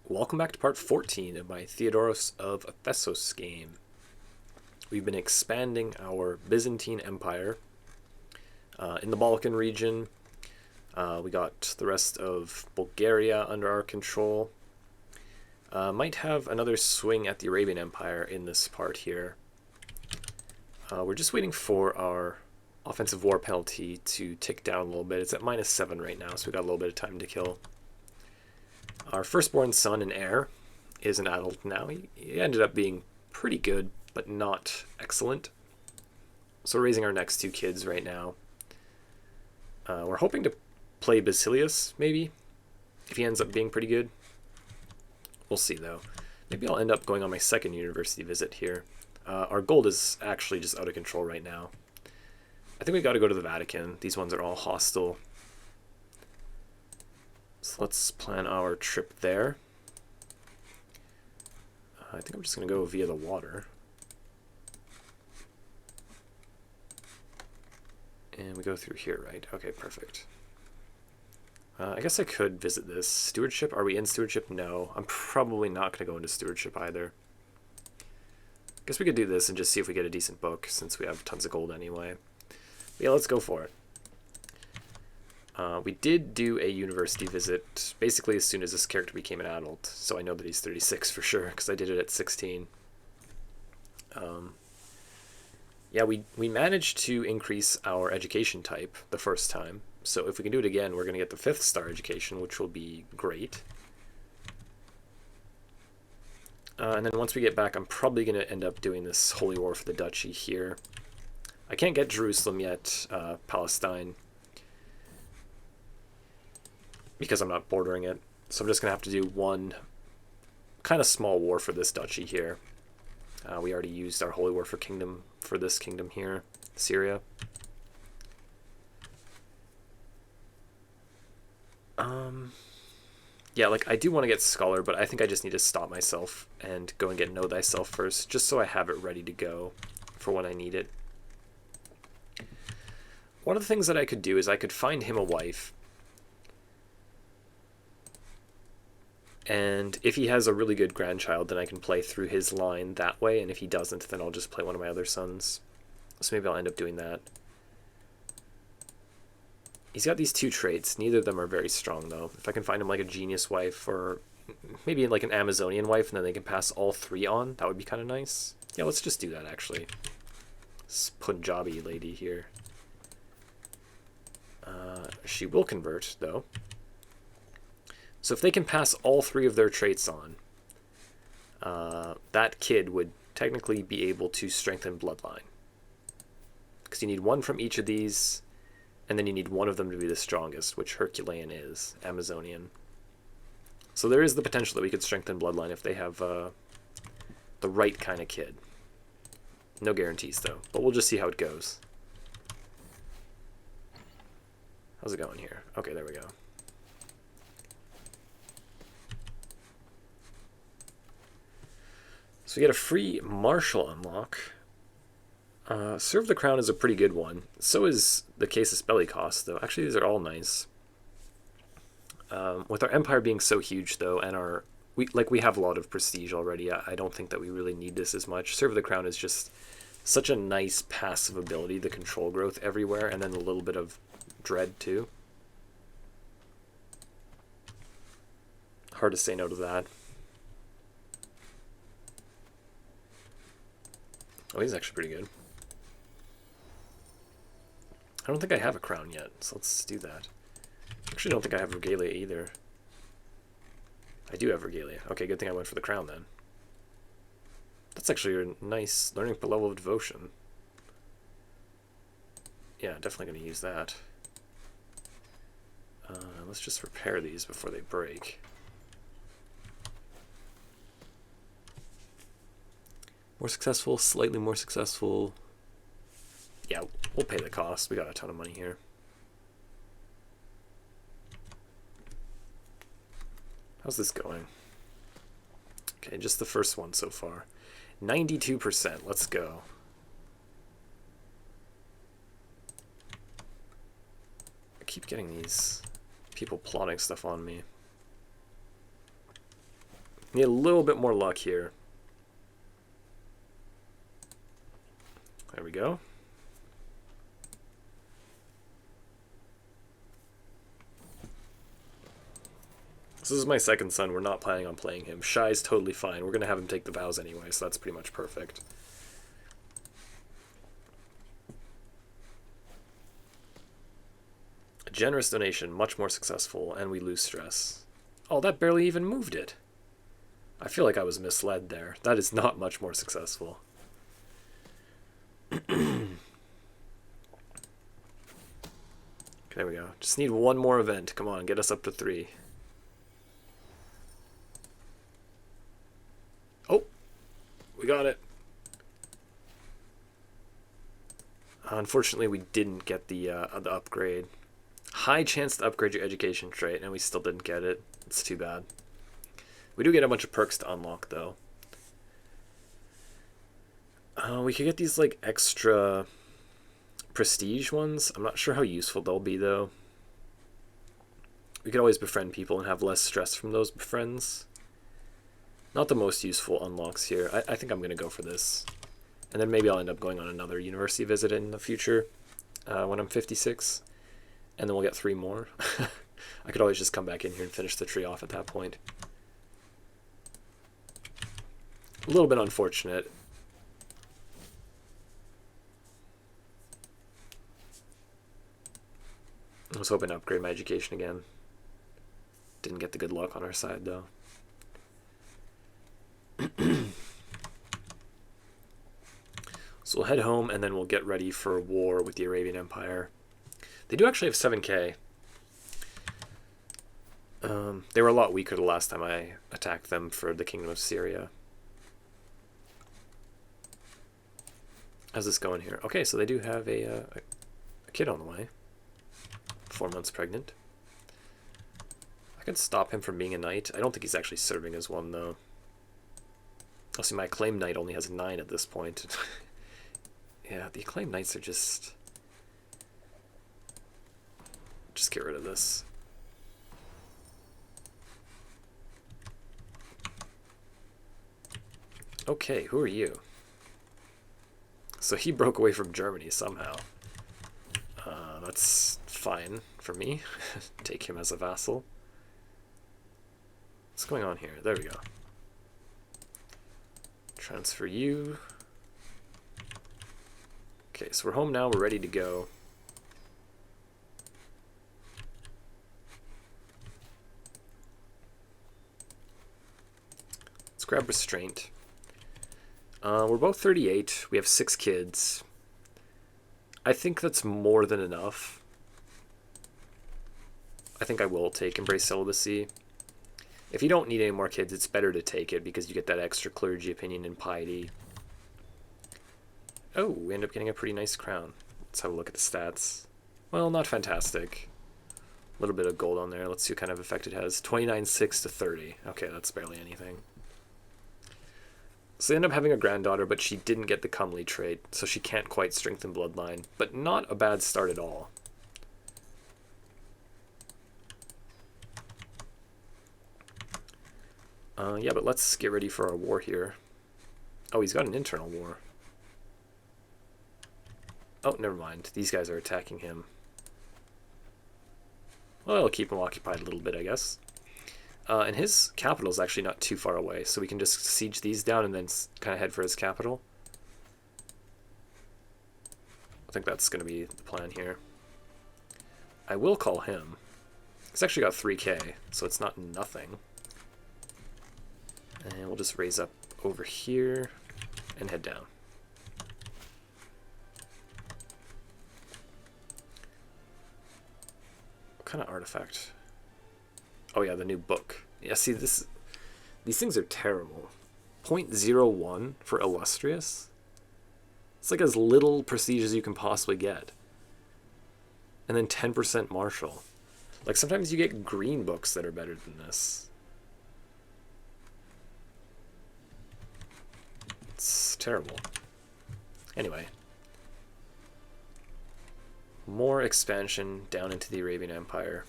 Welcome back to part 14 of my Theodoros of Ephesos game. We've been expanding our Byzantine Empire in the Balkan region. We got the rest of Bulgaria under our control. Might have another swing at the Arabian Empire in this part here. We're just waiting for our offensive war penalty to tick down a little bit. It's at -7 right now, so we got a little bit of time to kill. Our firstborn son and heir is an adult now. He ended up being pretty good, but not excellent. So we're raising our next two kids right now. We're hoping to play Basilius, maybe, if he ends up being pretty good. We'll see, though. Maybe I'll end up going on my second university visit here. Our gold is actually just out of control right now. I think we got to go to the Vatican. These ones are all hostile. So let's plan our trip there. I think I'm just going to go via the water. And we go through here, right? Okay, perfect. I guess I could visit this. Stewardship? Are we in stewardship? No. I'm probably not going to go into stewardship either. I guess we could do this and just see if we get a decent book, since we have tons of gold anyway. But yeah, let's go for it. We did do a university visit basically as soon as this character became an adult, so I know that he's 36 for sure, because I did it at 16. Yeah, we managed to increase our education type the first time, so if we can do it again, we're going to get the 5th star education, which will be great. And then once we get back, I'm probably going to end up doing this holy war for the duchy here. I can't get Jerusalem yet, Palestine, because I'm not bordering it. So I'm just going to have to do one kind of small war for this duchy here. We already used our holy war for kingdom for this kingdom here, Syria. Yeah, like I do want to get scholar, but I think I just need to stop myself and go and get know thyself first, just so I have it ready to go for when I need it. One of the things that I could do is I could find him a wife. And if he has a really good grandchild, then I can play through his line that way. And if he doesn't, then I'll just play one of my other sons. So maybe I'll end up doing that. He's got these two traits. Neither of them are very strong, though. If I can find him like a genius wife or maybe like an Amazonian wife, and then they can pass all 3 on, that would be kind of nice. Yeah, let's just do that, actually. This Punjabi lady here. She will convert, though. So if they can pass all 3 of their traits on, that kid would technically be able to strengthen bloodline. Because you need 1 from each of these, and then you need 1 of them to be the strongest, which Herculean is, Amazonian. So there is the potential that we could strengthen bloodline if they have the right kind of kid. No guarantees, though, but we'll just see how it goes. How's it going here? Okay, there we go. So we get a free martial unlock. Serve the Crown is a pretty good one. So is the Casus Belli cost, though. Actually, these are all nice. With our empire being so huge, though, and we have a lot of prestige already, I don't think that we really need this as much. Serve the Crown is just such a nice passive ability, the control growth everywhere, and then a little bit of dread, too. Hard to say no to that. Oh, he's actually pretty good. I don't think I have a crown yet, so let's do that. Actually, I don't think I have regalia either. I do have regalia. Okay, good thing I went for the crown then. That's actually a nice learning level of devotion. Yeah, definitely going to use that. Let's just repair these before they break. More successful, slightly more successful. Yeah, we'll pay the cost. We got a ton of money here. How's this going? Okay, just the first one so far. 92%. Let's go. I keep getting these people plotting stuff on me. Need a little bit more luck here. There we go. This is my second son. We're not planning on playing him. Shy's totally fine. We're going to have him take the vows anyway, so that's pretty much perfect. A generous donation, much more successful, and we lose stress. Oh, that barely even moved it. I feel like I was misled there. That is not much more successful. There we go. Just need one more event. Come on, get us up to 3. Oh, we got it. Unfortunately, we didn't get the upgrade. High chance to upgrade your education trait, and we still didn't get it. It's too bad. We do get a bunch of perks to unlock, though. We could get these, like, extra prestige ones. I'm not sure how useful they'll be, though. We could always befriend people and have less stress from those befriends. Not the most useful unlocks here. I think I'm going to go for this. And then maybe I'll end up going on another university visit in the future when I'm 56. And then we'll get 3 more. I could always just come back in here and finish the tree off at that point. A little bit unfortunate. I was hoping to upgrade my education again. Didn't get the good luck on our side, though. So we'll head home, and then we'll get ready for a war with the Arabian Empire. They do actually have 7k. They were a lot weaker the last time I attacked them for the Kingdom of Syria. How's this going here? Okay, so they do have a kid on the way. 4 months pregnant. I can stop him from being a knight. I don't think he's actually serving as one, though. Oh, see, my acclaimed knight only has 9 at this point. Yeah, the acclaimed knights are just get rid of this. Okay, who are you? So he broke away from Germany somehow. That's fine for me. Take him as a vassal. What's going on here? There we go. Transfer you. Okay, so we're home now. We're ready to go. Let's grab restraint. We're both 38. We have 6 kids. I think that's more than enough. I think I will take Embrace Celibacy. If you don't need any more kids, it's better to take it because you get that extra clergy opinion and piety. Oh, we end up getting a pretty nice crown. Let's have a look at the stats. Well, not fantastic. A little bit of gold on there. Let's see what kind of effect it has. 29.6 to 30. Okay, that's barely anything. So they end up having a granddaughter, but she didn't get the comely trait, so she can't quite strengthen bloodline. But not a bad start at all. Yeah, but let's get ready for our war here. Oh, he's got an internal war. Oh, never mind. These guys are attacking him. Well, it'll keep him occupied a little bit, I guess. And his capital is actually not too far away, so we can just siege these down and then kind of head for his capital. I think that's going to be the plan here. I will call him. He's actually got 3k, so it's not nothing. And we'll just raise up over here and head down. What kind of artifact? Oh yeah, the new book. Yeah, see, these things are terrible. 0.01 for Illustrious? It's like as little prestige as you can possibly get. And then 10% martial. Like, sometimes you get green books that are better than this. It's terrible. Anyway. More expansion down into the Arabian Empire.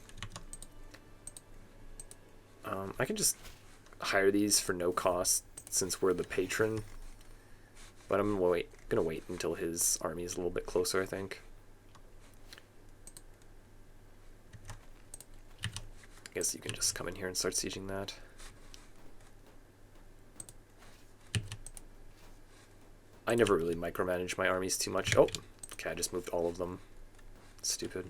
I can just hire these for no cost since we're the patron. But I'm gonna wait until his army is a little bit closer, I think. I guess you can just come in here and start sieging that. I never really micromanage my armies too much. Oh, okay, I just moved all of them. Stupid.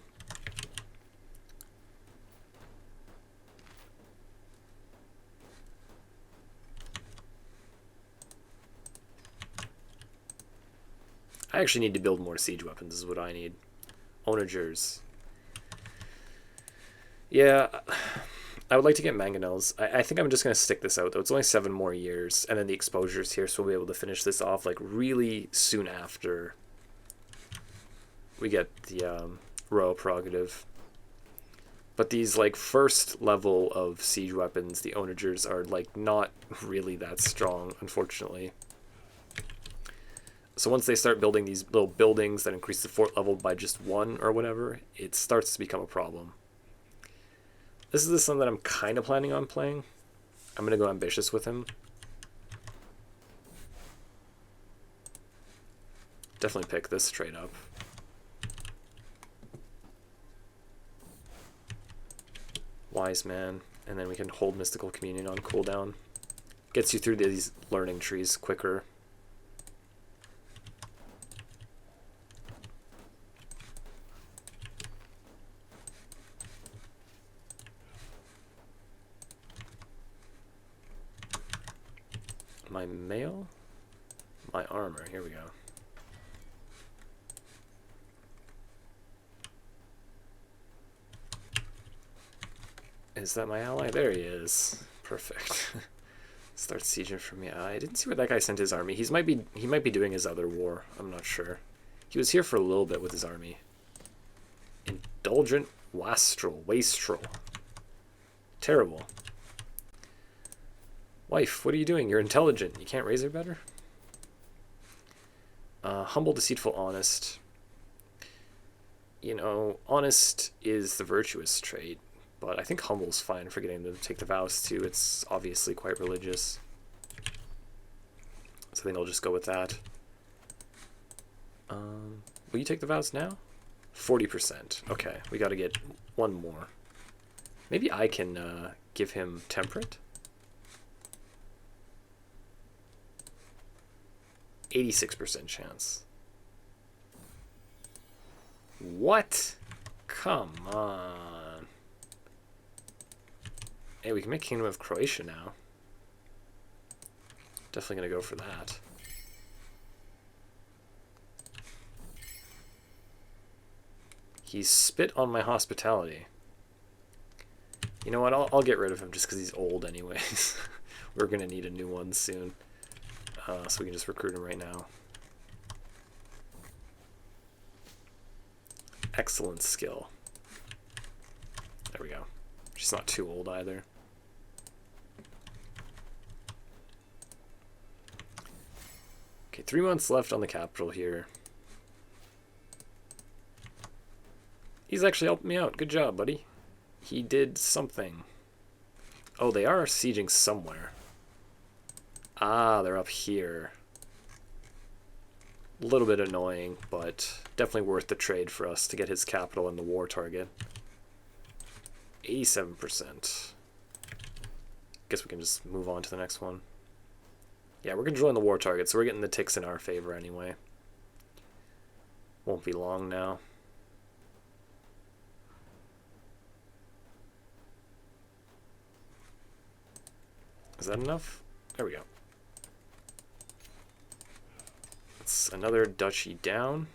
I actually need to build more siege weapons is what I need. Onagers. Yeah, I would like to get mangonels. I think I'm just going to stick this out, though. It's only 7 more years, and then the exposure's here, so we'll be able to finish this off, like, really soon after we get the royal prerogative. But these, like, first level of siege weapons, the onagers, are, like, not really that strong, unfortunately. So once they start building these little buildings that increase the fort level by just 1 or whatever, it starts to become a problem. This is the son that I'm kind of planning on playing. I'm going to go ambitious with him. Definitely pick this straight up. Wise man. And then we can hold Mystical Communion on cooldown. Gets you through these learning trees quicker. My mail? My armor. Here we go. Is that my ally? There he is. Perfect. Start sieging from me. I didn't see where that guy sent his army. He might be doing his other war. I'm not sure. He was here for a little bit with his army. Indulgent Wastrel. Terrible. Wife, what are you doing? You're intelligent. You can't raise her better? Humble, deceitful, honest. You know, honest is the virtuous trait, but I think humble's fine for getting them to take the vows too. It's obviously quite religious. So I think I'll just go with that. Will you take the vows now? 40%. Okay, we gotta get 1 more. Maybe I can give him temperate? 86% chance. What? Come on. Hey, we can make Kingdom of Croatia now. Definitely gonna go for that. He spit on my hospitality. You know what? I'll get rid of him just because he's old anyways. We're gonna need a new one soon. So we can just recruit him right now. Excellent skill. There we go. She's not too old either. Okay, 3 months left on the capital here. He's actually helping me out. Good job, buddy. He did something. Oh, they are sieging somewhere. Ah, they're up here. A little bit annoying, but definitely worth the trade for us to get his capital and the war target. 87%. Guess we can just move on to the next one. Yeah, we're controlling the war target, so we're getting the ticks in our favor anyway. Won't be long now. Is that enough? There we go. That's another duchy down.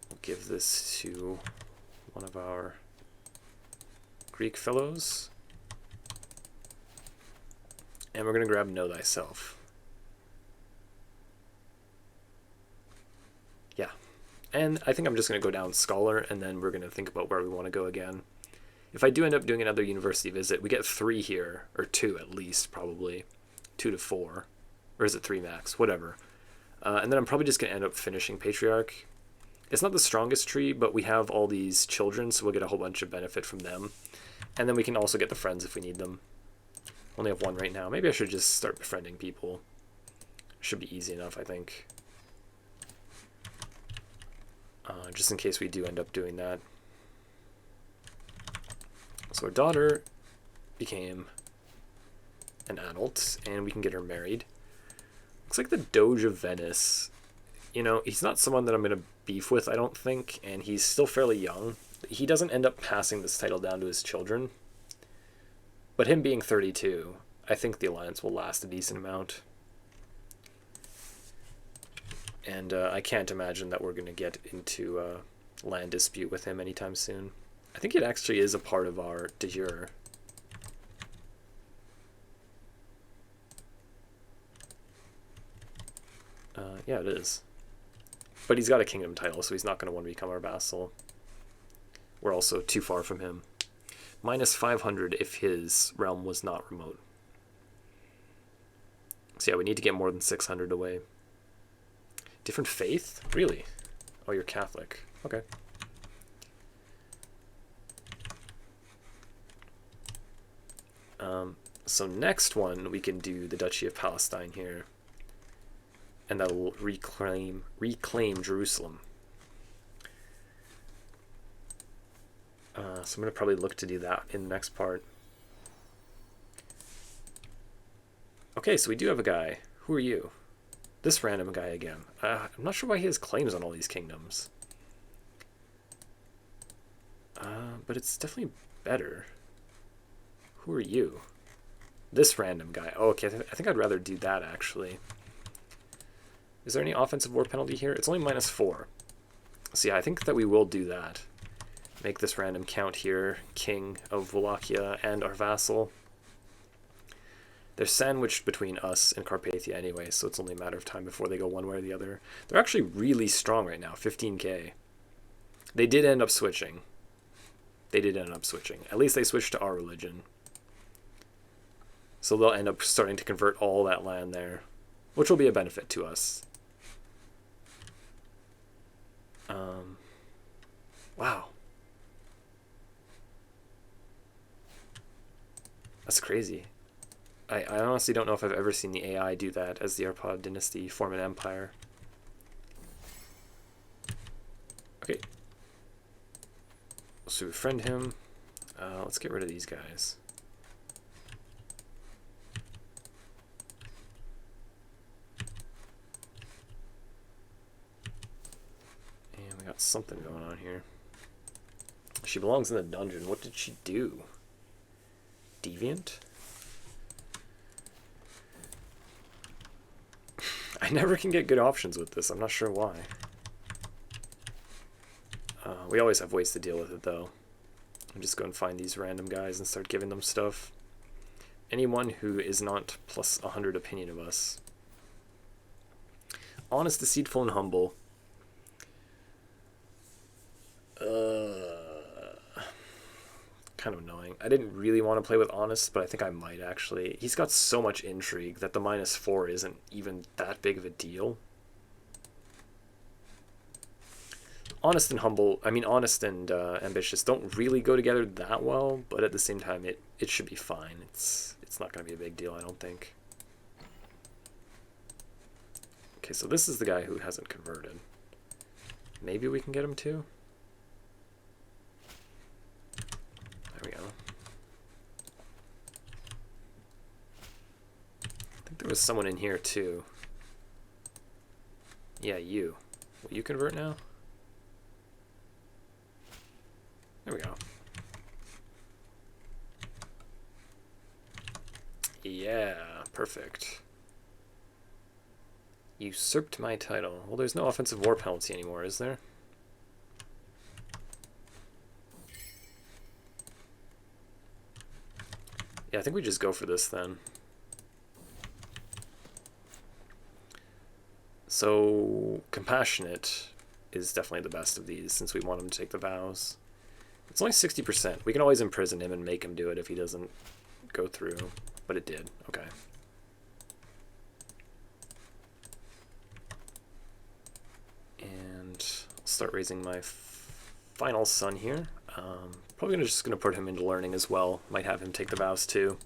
We'll give this to one of our Greek fellows. And we're going to grab Know Thyself. Yeah. And I think I'm just going to go down Scholar, and then we're going to think about where we want to go again. If I do end up doing another university visit, we get 3 here, or 2 at least, probably. 2 to 4. Or is it 3 max? Whatever. And then I'm probably just going to end up finishing Patriarch. It's not the strongest tree, but we have all these children, so we'll get a whole bunch of benefit from them. And then we can also get the friends if we need them. Only have one right now. Maybe I should just start befriending people. Should be easy enough, I think. Just in case we do end up doing that. So our daughter became an adult, and we can get her married. Looks like the Doge of Venice. You know, he's not someone that I'm going to beef with, I don't think, and he's still fairly young. He doesn't end up passing this title down to his children. But him being 32, I think the alliance will last a decent amount. And I can't imagine that we're going to get into a land dispute with him anytime soon. I think it actually is a part of our de jure. Yeah, it is. But he's got a kingdom title, so he's not going to want to become our vassal. We're also too far from him. Minus 500 if his realm was not remote. So yeah, we need to get more than 600 away. Different faith? Really? Oh, you're Catholic. Okay. So next one, we can do the Duchy of Palestine here. And that'll reclaim Jerusalem. So I'm going to probably look to do that in the next part. Okay, so we do have a guy. Who are you? This random guy again. I'm not sure why he has claims on all these kingdoms. But it's definitely better. Who are you? This random guy. Oh, okay, I think I'd rather do that, actually. Is there any offensive war penalty here? It's only -4. So yeah, I think that we will do that. Make this random count here. King of Wallachia and our vassal. They're sandwiched between us and Carpathia anyway, so it's only a matter of time before they go one way or the other. They're actually really strong right now, 15k. They did end up switching. At least they switched to our religion. So they'll end up starting to convert all that land there, which will be a benefit to us. Wow. That's crazy. I honestly don't know if I've ever seen the AI do that as the Arpad dynasty form an empire. Okay. So we befriend him. Let's get rid of these guys. And we got something going on here. She belongs in the dungeon. What did she do? Deviant? I never can get good options with this. I'm not sure why. We always have ways to deal with it, though. I'm just going to find these random guys and start giving them stuff. Anyone who is not plus 100 opinion of us. Honest, deceitful, and humble. Kind of annoying. I didn't really want to play with Honest, but I think I might actually. He's got so much intrigue that the -4 isn't even that big of a deal. Honest and humble, I mean honest and ambitious don't really go together that well, but at the same time it should be fine. It's not going to be a big deal, I don't think. Okay, so this is the guy who hasn't converted. Maybe we can get him too? There we go. I think there was someone in here too. Yeah, you. Will you convert now? There we go. Yeah, perfect. Usurped my title. Well, there's no offensive war penalty anymore, is there? Yeah, I think we just go for this then. So, Compassionate is definitely the best of these since we want him to take the vows. It's only 60%. We can always imprison him and make him do it if he doesn't go through, but it did. Okay. And I'll start raising my final son here. Probably just gonna put him into learning as well. Might have him take the vows too.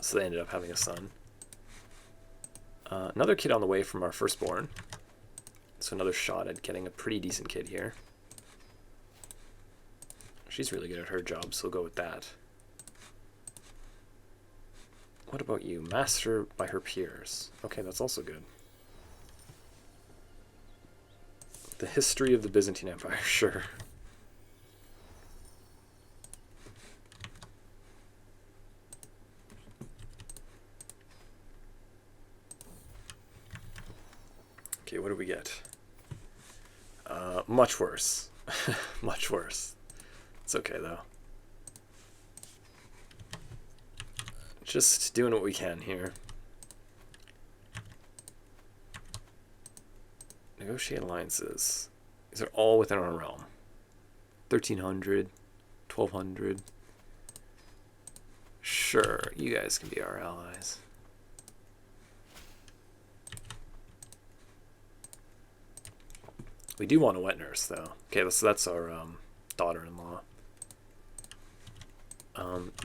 So they ended up having a son. Another kid on the way from our firstborn. So another shot at getting a pretty decent kid here. She's really good at her job, so we'll go with that. What about you? Master by her peers. Okay, that's also good. The history of the Byzantine Empire, sure. Okay, what do we get? Much worse. Much worse. It's okay, though. Just doing what we can here. Negotiate alliances. These are all within our realm. 1,300, 1,200. Sure, you guys can be our allies. We do want a wet nurse, though. Okay, so that's our daughter-in-law.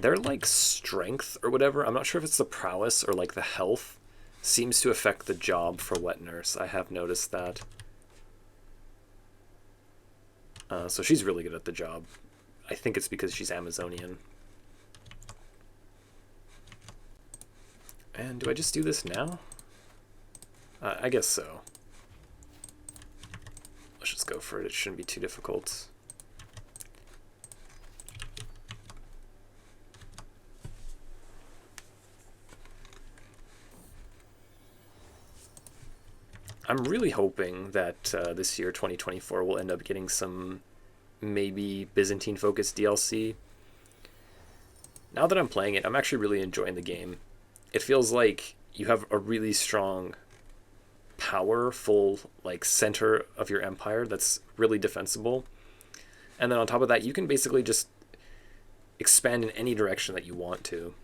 Their, like, strength or whatever, I'm not sure if it's the prowess or, like, the health, seems to affect the job for wet nurse. I have noticed that. So she's really good at the job. I think it's because she's Amazonian. And do I just do this now? I guess so. Let's just go for it. It shouldn't be too difficult. I'm really hoping that this year, 2024, will end up getting some maybe Byzantine-focused DLC. Now that I'm playing it, I'm actually really enjoying the game. It feels like you have a really strong, powerful, like, center of your empire that's really defensible. And then on top of that, you can basically just expand in any direction that you want to.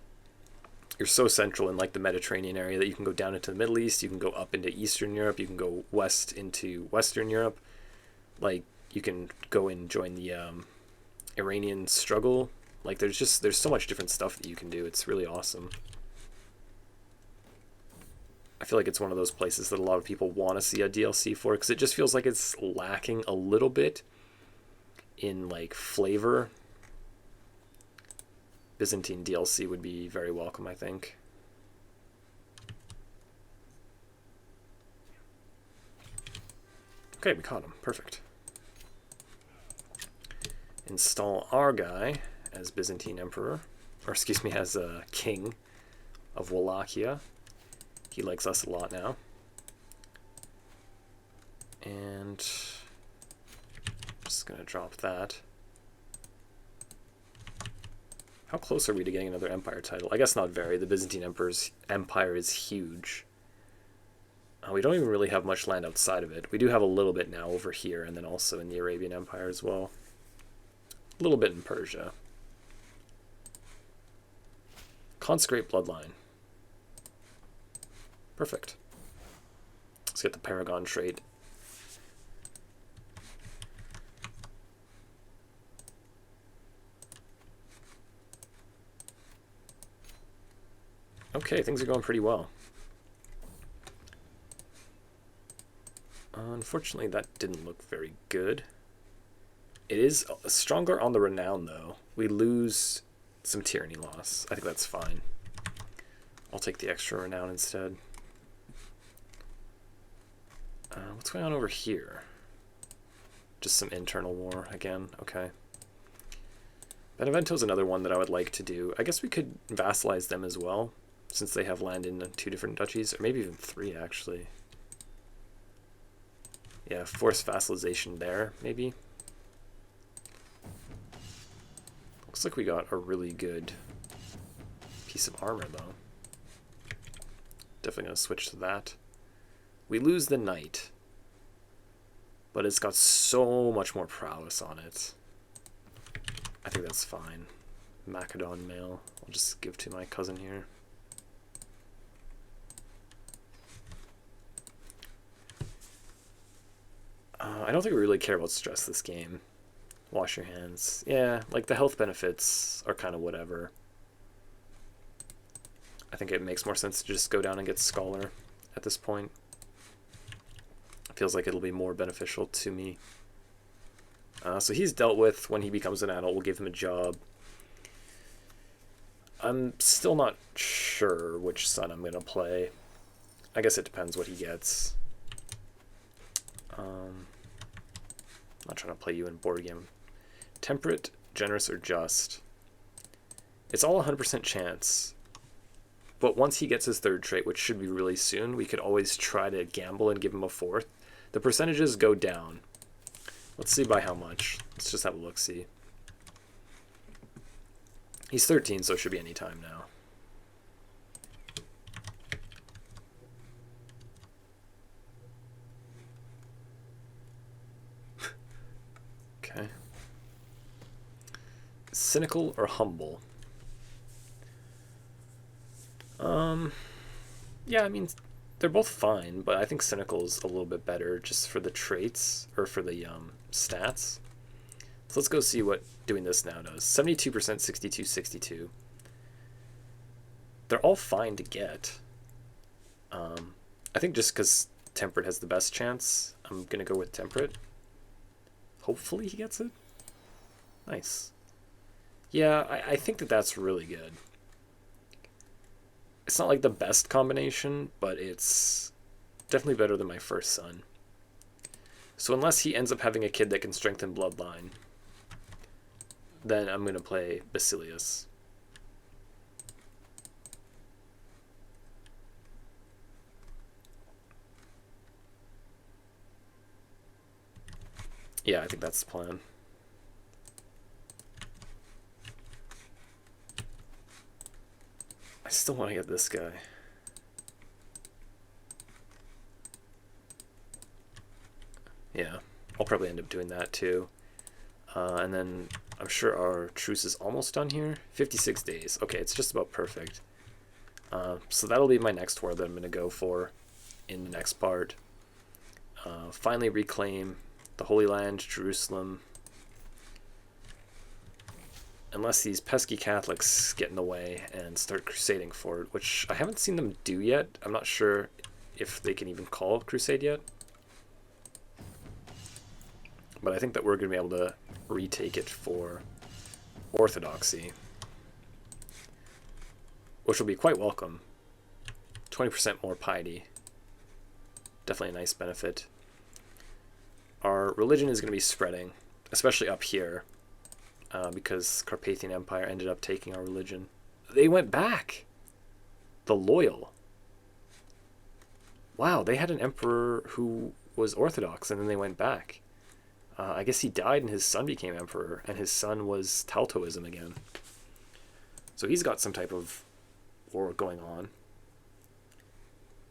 You're so central in, like, the Mediterranean area that you can go down into the Middle East, you can go up into Eastern Europe, you can go west into Western Europe. Like, you can go and join the Iranian struggle. Like, there's so much different stuff that you can do. It's really awesome. I feel like it's one of those places that a lot of people want to see a DLC for, because it just feels like it's lacking a little bit in, like, flavor. Byzantine DLC would be very welcome, I think. Okay, we caught him. Perfect. Install our guy as Byzantine Emperor, or excuse me, as a king of Wallachia. He likes us a lot now. And just gonna drop that. How close are we to getting another empire title? I guess not very. The Byzantine Empire is huge. We don't even really have much land outside of it. We do have a little bit now over here, and then also in the Arabian Empire as well. A little bit in Persia. Consecrate Bloodline. Perfect. Let's get the Paragon trait. Okay, things are going pretty well. Unfortunately, that didn't look very good. It is stronger on the renown, though. We lose some tyranny loss. I think that's fine. I'll take the extra renown instead. What's going on over here? Just some internal war again. Okay. Benevento's another one that I would like to do. I guess we could vassalize them as well, since they have land in 2 different duchies, or maybe even 3, actually. Yeah, force vassalization there, maybe. Looks like we got a really good piece of armor, though. Definitely going to switch to that. We lose the knight, but it's got so much more prowess on it. I think that's fine. Macedon mail. I'll just give to my cousin here. I don't think we really care about stress this game. Wash your hands. Yeah, like the health benefits are kind of whatever. I think it makes more sense to just go down and get Scholar at this point. It feels like it'll be more beneficial to me. So he's dealt with. When he becomes an adult, we'll give him a job. I'm still not sure which son I'm going to play. I guess it depends what he gets. Not trying to play you in board game. Temperate, generous, or just. It's all 100% chance. But once he gets his third trait, which should be really soon, we could always try to gamble and give him a fourth. The percentages go down. Let's see by how much. Let's just have a look-see. He's 13, so it should be any time now. Okay. Cynical or humble? Yeah, I mean, they're both fine, but I think cynical is a little bit better just for the traits, or for the stats. So let's go see what doing this now does. 72%, 62, 62. They're all fine to get. I think just because Temperate has the best chance, I'm going to go with Temperate. Hopefully he gets it. Nice. Yeah, I think that that's really good. It's not like the best combination, but it's definitely better than my first son. So unless he ends up having a kid that can strengthen Bloodline, then I'm going to play Basilius. Yeah, I think that's the plan. I still want to get this guy. Yeah, I'll probably end up doing that too. And then I'm sure our truce is almost done here. 56 days. Okay, it's just about perfect. So that'll be my next war that I'm going to go for in the next part. Finally reclaim the Holy Land, Jerusalem. Unless these pesky Catholics get in the way and start crusading for it, which I haven't seen them do yet. I'm not sure if they can even call a crusade yet. But I think that we're going to be able to retake it for Orthodoxy, which will be quite welcome. 20% more piety. Definitely a nice benefit. Our religion is going to be spreading, especially up here. Because Carpathian Empire ended up taking our religion. They went back! The Loyal. Wow, they had an emperor who was Orthodox, and then they went back. I guess he died and his son became emperor, and his son was Taltoism again. So he's got some type of war going on.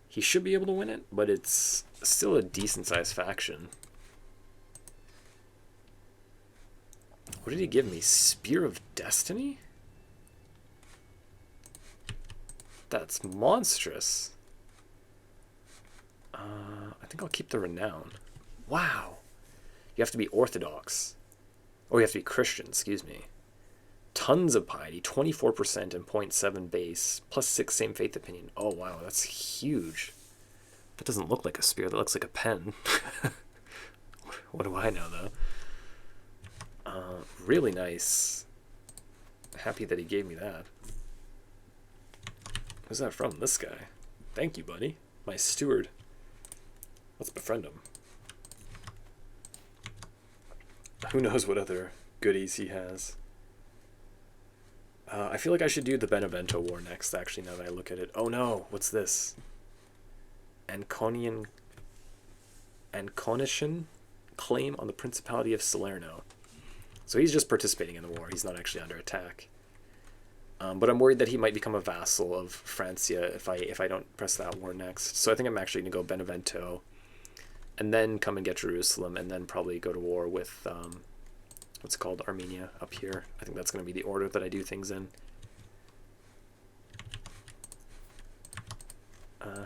He should be able to win it, but it's still a decent-sized faction. What did he give me? Spear of Destiny? That's monstrous. I think I'll keep the Renown. Wow. You have to be Orthodox. Or you have to be Christian, excuse me. Tons of piety, 24% and 0.7 base, plus 6 same faith opinion. Oh, wow, that's huge. That doesn't look like a spear, that looks like a pen. What do I know, though? Really nice. Happy that he gave me that. Who's that from? This guy. Thank you, buddy. My steward. Let's befriend him. Who knows what other goodies he has. I feel like I should do the Benevento War next, actually, now that I look at it. Oh no, what's this? Anconian claim on the Principality of Salerno. So he's just participating in the war. He's not actually under attack. But I'm worried that he might become a vassal of Francia if I don't press that war next. So I think I'm actually going to go Benevento, and then come and get Jerusalem, and then probably go to war with, what's it called, Armenia up here. I think that's going to be the order that I do things in.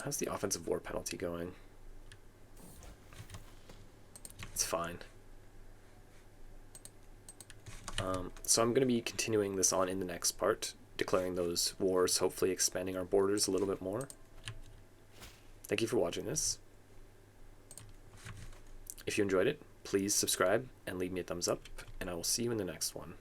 How's the offensive war penalty going? It's fine. So I'm going to be continuing this on in the next part, declaring those wars, hopefully expanding our borders a little bit more. Thank you for watching this. If you enjoyed it, please subscribe and leave me a thumbs up, and I will see you in the next one.